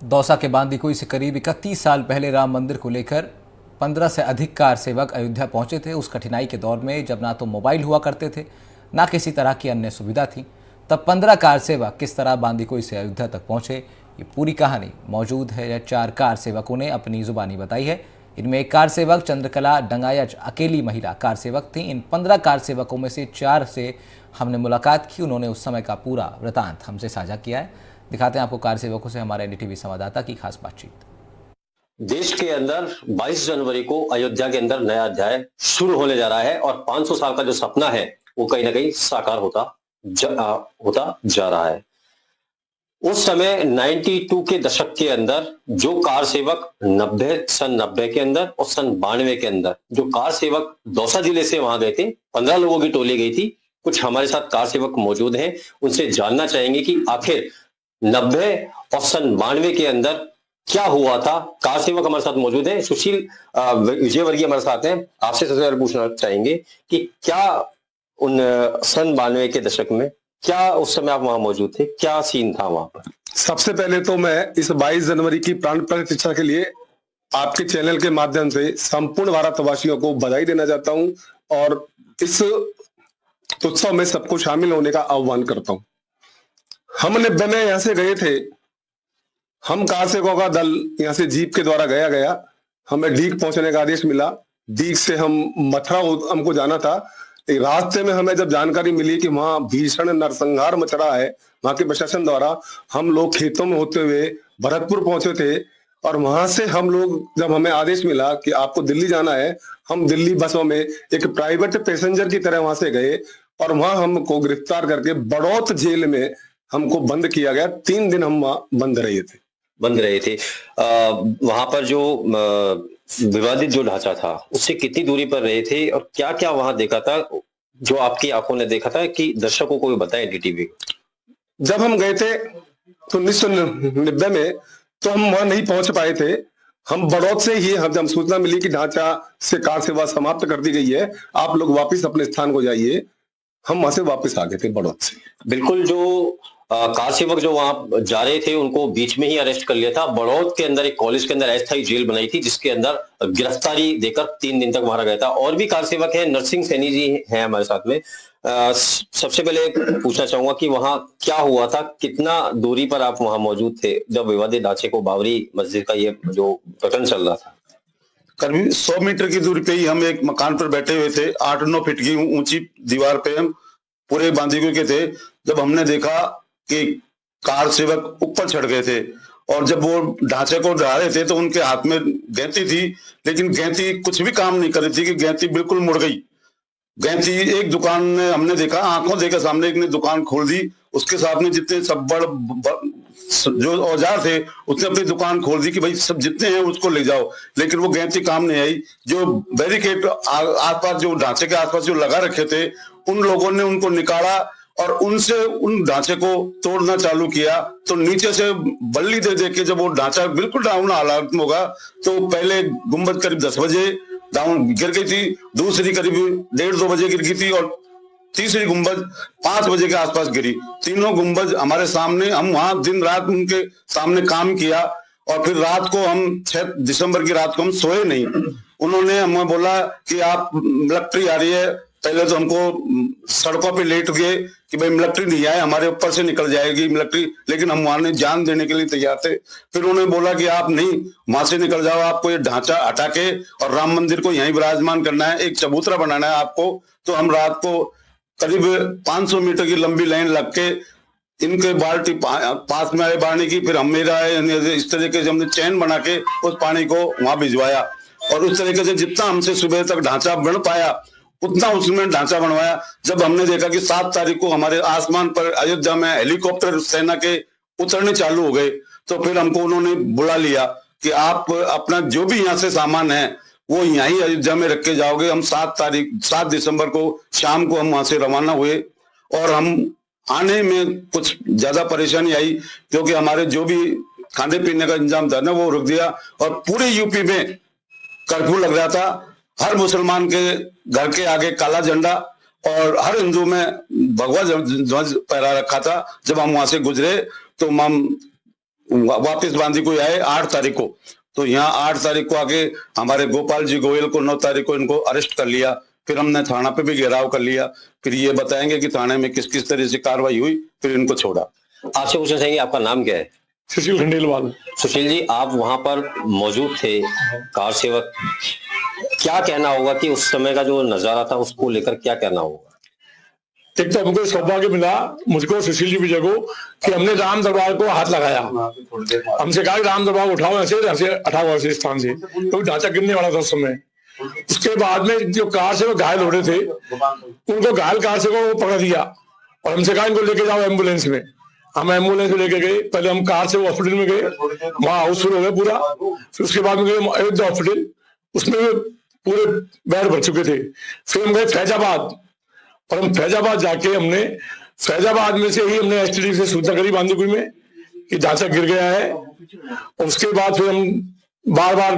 दौसा के बांदीकुई से करीब 31 साल पहले राम मंदिर को लेकर 15 से अधिक कार सेवक अयोध्या पहुंचे थे। उस कठिनाई के दौर में जब ना तो मोबाइल हुआ करते थे, ना किसी तरह की अन्य सुविधा थी, तब 15 कार सेवक किस तरह बांदीकुई से अयोध्या तक पहुंचे, ये पूरी कहानी मौजूद है। 4 कार सेवकों ने अपनी जुबानी बताई है। इनमें एक कार सेवक चंद्रकला डंगायच अकेली महिला कार सेवक थी। इन 15 कार सेवकों में से 4 से हमने मुलाकात की। उन्होंने उस समय का पूरा वृतांत हमसे साझा किया है। दिखाते हैं आपको कार सेवकों से हमारे एनडीटीवी संवाददाता की खास बातचीत। देश के अंदर 22 जनवरी को अयोध्या के अंदर नया अध्याय शुरू होने जा रहा है और 500 साल का जो सपना है वो कहीं ना कहीं साकार होता जा रहा है। उस समय 92 के दशक के अंदर जो कार सेवक सन 90 के अंदर और सन 92 के अंदर जो कार सेवक दौसा जिले से वहां गए थे, 15 लोगों की टोली गई थी। कुछ हमारे साथ कार सेवक मौजूद हैं, उनसे जानना चाहेंगे कि आखिर 90 और सन 92 के अंदर क्या हुआ था। कार सेवक हमारे साथ मौजूद है, सुशील विजयवर्गीय हमारे साथ हैं। आपसे सबसे पहले पूछना चाहेंगे कि क्या उन सन 92 के दशक में क्या उस समय आप वहां मौजूद थे, क्या सीन था वहां पर? सबसे पहले तो मैं इस 22 जनवरी की प्राण प्रतिष्ठा के लिए आपके चैनल के माध्यम से संपूर्ण भारतवासियों को बधाई देना चाहता हूं और इस उत्सव में सबको शामिल होने का आह्वान करता हूं। हम 90 में यहां से गए थे। हम कार सेवकों का दल यहाँ से जीप के द्वारा गया। हमें डीग पहुंचने का आदेश मिला। डीग से हम मथुरा हमको जाना था। रास्ते में हमें जब जानकारी मिली कि वहां भीषण नरसंहार मच रहा है वहां के प्रशासन द्वारा, हम लोग खेतों में होते हुए भरतपुर पहुंचे थे। और वहां से हम लोग जब हमें आदेश मिला कि आपको दिल्ली जाना है, हम दिल्ली बसों में एक प्राइवेट पैसेंजर की तरह वहां से गए और वहां हमको गिरफ्तार करके बड़ौत जेल में हमको बंद किया गया। 3 दिन हम वहां बंद रहे थे। वहां पर जो विवादित जो ढांचा था उससे कितनी दूरी पर रहे थे और क्या क्या वहां देखा था जो आपकी आंखों ने देखा था कि दर्शकों को भी बताएं एनडीटीवी। जब हम गए थे तो 1990 में तो हम वहां नहीं पहुंच पाए थे। हम बड़ौत से ही जब सूचना मिली कि ढांचा से कार सेवा समाप्त कर दी गई है, आप लोग वापस अपने स्थान को जाइए, हम वहां से वापस आ गए थे बड़ौत से। बिल्कुल, जो कार सेवक जो वहां जा रहे थे उनको बीच में ही अरेस्ट कर लिया था। बड़ौत के अंदर एक कॉलेज के अंदर अस्थायी जेल बनाई थी जिसके अंदर गिरफ्तारी देकर 3 दिन तक मारा गया था। और भी कार सेवक हैं, नरसिंह सैनी जी हैं हमारे साथ में। सबसे पहले पूछना चाहूंगा कि वहां क्या हुआ था, कितना दूरी पर आप वहां मौजूद थे जब विवादित ढांचे को बाबरी मस्जिद का ये जो प्रकरण चल रहा था? करीब 100 मीटर की दूरी पे ही हम एक मकान पर बैठे हुए थे। 8-9 फीट की ऊंची दीवार पे हम पूरे बांदीकुई के थे। जब हमने देखा कि कार सेवक ऊपर चढ़ गए थे और जब वो ढांचे को ढा रहे थे तो उनके हाथ में गैंती थी, लेकिन गैंती कुछ भी काम नहीं कर रही थी कि गैंती बिल्कुल मुड़ गई। गैंती एक दुकान में हमने देखा, आंखों देखा सामने, एक ने दुकान खोल दी। उसके साथ में जितने सब जो औजार थे उसने अपनी दुकान खोल दी कि भाई सब जितने हैं उसको ले जाओ, लेकिन वो गैंती काम नहीं आई। जो बैरिकेड आसपास जो ढांचे के आसपास जो लगा रखे थे उन लोगों ने उनको निकाला और उनसे उन ढांचे को तोड़ना चालू किया। तो नीचे से बल्ली दे दे के जब वो ढांचा बिल्कुल डाउन हालात में होगा तो पहले गुंबद करीब 10 बजे डाउन गिर गई थी, दूसरी करीब 1:30-2 बजे गिर गई थी और तीसरी गुंबद 5 बजे के आसपास गिरी। तीनों गुंबद हमारे सामने, हम वहां दिन रात उनके सामने काम किया। और फिर रात को हम 6 दिसंबर की रात को हम सोए नहीं। उन्होंने हमें बोला कि आप मिलिट्री आ रही है। पहले तो हमको सड़कों पे लेट गए कि भाई मिलिट्री नहीं आए, हमारे ऊपर से निकल जाएगी मिलिट्री, लेकिन हम वहां जान देने के लिए तैयार थे। फिर उन्होंने बोला कि आप नहीं वहां से निकल जाओ, आपको ये ढांचा हटा के और राम मंदिर को यहीं विराजमान करना है, एक चबूतरा बनाना है आपको। तो हम रात को करीब 500 मीटर की लंबी लाइन लग के इनके बाल्टी पास में आए पानी की, फिर हम मेरा इस तरीके से हमने चैन बना के उस पानी को वहां भिजवाया। और उस तरीके से जितना हमसे सुबह तक ढांचा बन पाया उतना उसमें ढांचा बनवाया। जब हमने देखा कि 7 तारीख को हमारे आसमान पर अयोध्या में हेलीकॉप्टर सेना के उतरने चालू हो गए, तो फिर हमको उन्होंने बुला लिया कि आप अपना जो भी यहाँ से सामान है वो यहीं अयोध्या में रख के जाओगे। हम 7 दिसंबर को शाम को हम वहां से रवाना हुए और हम आने में कुछ ज्यादा परेशानी आई क्योंकि हमारे जो भी खाने पीने का इंतजाम था ना वो रुक दिया। और पूरे यूपी में कर्फ्यू लग रहा था। हर मुसलमान के घर के आगे काला झंडा और हर हिंदू में भगवा ध्वज फहरा रखा था। जब हम वहां से गुजरे तो हम वापस बांदी को आए 8 तारीख को। तो यहाँ 8 तारीख को आके हमारे गोपाल जी गोयल को 9 तारीख को इनको अरेस्ट कर लिया। फिर हमने थाना पे भी घेराव कर लिया। फिर ये बताएंगे कि थाने में किस किस तरह से कार्रवाई हुई, फिर इनको छोड़ा। आपसे पूछना चाहेंगे आपका नाम क्या है? सुशील खंडेलवाल। सुशील जी, आप वहां पर मौजूद थे, कार सेवक, क्या कहना होगा कि उस समय का जो नजारा था उसको लेकर क्या कहना होगा? एक तो हमको सौभाग्य मिला, मुझको सुशील जी विजय को, कि हमने राम दरबार को हाथ लगाया। हमसे कहा राम दरबार उठाओ, ऐसे हटाओ ऐसे स्थान से, तो ढांचा गिरने वाला था उस समय। उसके बाद में जो कार से वो घायल हो रहे थे, उनको घायल कार से वो पकड़ दिया और हमसे कहा इनको लेके जाओ एम्बुलेंस में। हम एम्बुलेंस में लेके गए। पहले हम कार से वो हॉस्पिटल में गए, वहां हाउसफुल हो गया पूरा। फिर उसके बाद में गए अयोध्या हॉस्पिटल, उसमें पूरे बेड भर चुके थे। फिर हम गए फैजाबाद, और हम फैजाबाद जाके हमने फैजाबाद में से ही हमने एसटीडी से सूचना करी बांदीकुई में कि ढांचा गिर गया है। और उसके बाद फिर हम बार बार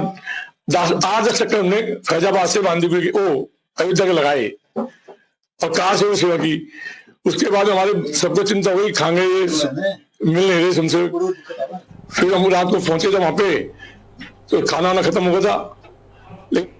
8-10 चक्कर हमने फैजाबाद से बांदीकुई के अयोध्या के लगाए और कार से वो सेवा की। उसके बाद हमारे सबको चिंता हुई, खांगे ये मिल नहीं रहे हमसे। फिर हम रात को पहुंचे जब वहां पे, तो खाना वाना खत्म हो गया था। लेकिन